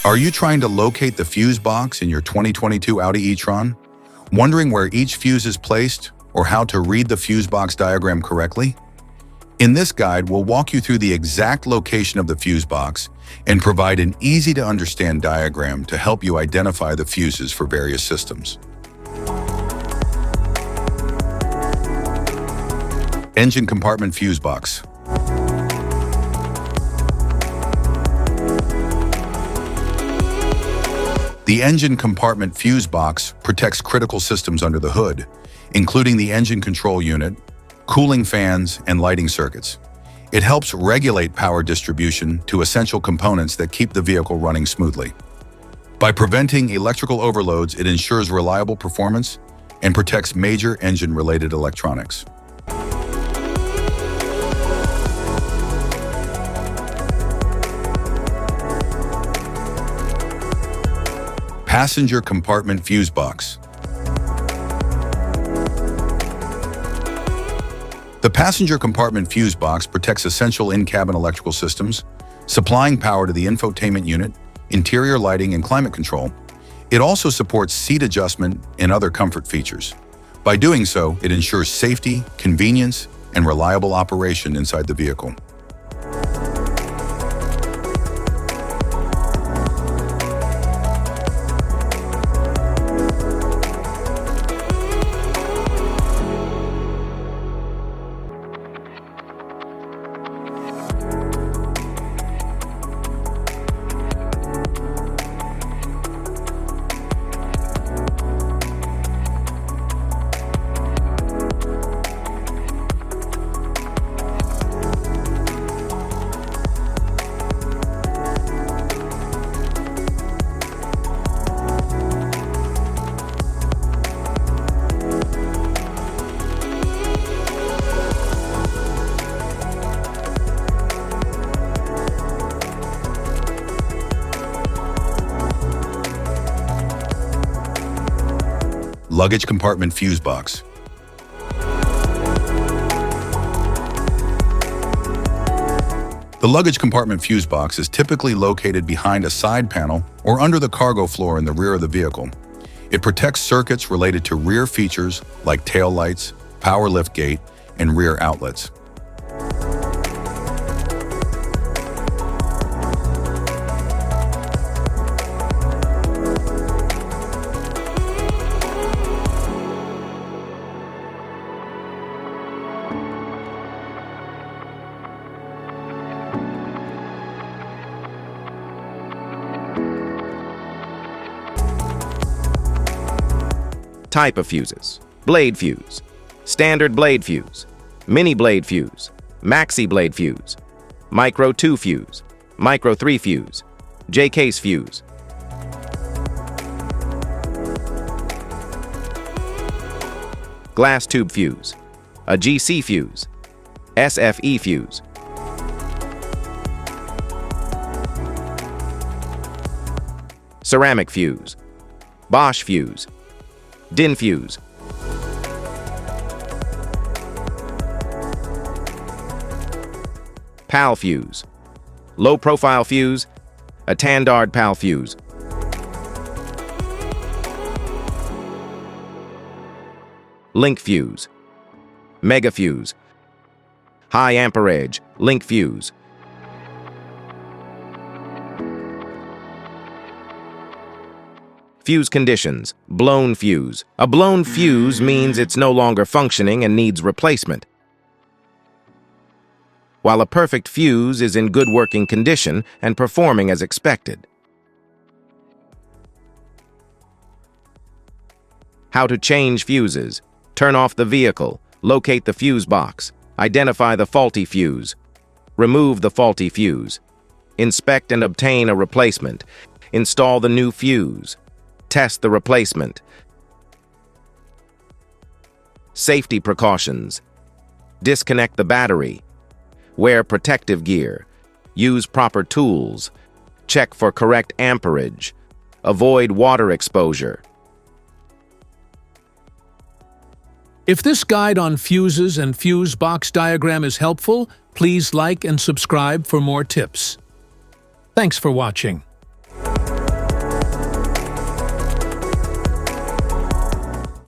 Are you trying to locate the fuse box in your 2022 Audi E-tron? Wondering where each fuse is placed or how to read the fuse box diagram correctly? In this guide, we'll walk you through the exact location of the fuse box and provide an easy-to-understand diagram to help you identify the fuses for various systems. Engine compartment fuse box. The engine compartment fuse box protects critical systems under the hood, including the engine control unit, cooling fans, and lighting circuits. It helps regulate power distribution to essential components that keep the vehicle running smoothly. By preventing electrical overloads, it ensures reliable performance and protects major engine-related electronics. Passenger compartment fuse box. The passenger compartment fuse box protects essential in-cabin electrical systems, supplying power to the infotainment unit, interior lighting, and climate control. It also supports seat adjustment and other comfort features. By doing so, it ensures safety, convenience, and reliable operation inside the vehicle. Luggage compartment fuse box. The luggage compartment fuse box is typically located behind a side panel or under the cargo floor in the rear of the vehicle. It protects circuits related to rear features like tail lights, power liftgate, and rear outlets. Type of fuses: blade fuse, standard blade fuse, mini blade fuse, maxi blade fuse, micro 2 fuse, micro 3 fuse, J-case fuse. Glass tube fuse, a GC fuse, SFE fuse. Ceramic fuse, Bosch fuse, DIN fuse. PAL fuse, low profile fuse, a Tandard PAL fuse. Link fuse, mega fuse, high amperage link fuse. Fuse conditions: blown fuse. A blown fuse means it's no longer functioning and needs replacement, while a perfect fuse is in good working condition and performing as expected. How to change fuses: turn off the vehicle, locate the fuse box, identify the faulty fuse, remove the faulty fuse, inspect and obtain a replacement, install the new fuse, test the replacement. Safety precautions: disconnect the battery, wear protective gear, use proper tools, check for correct amperage, avoid water exposure. If this guide on fuses and fuse box diagram is helpful, please like and subscribe for more tips. Thanks for watching.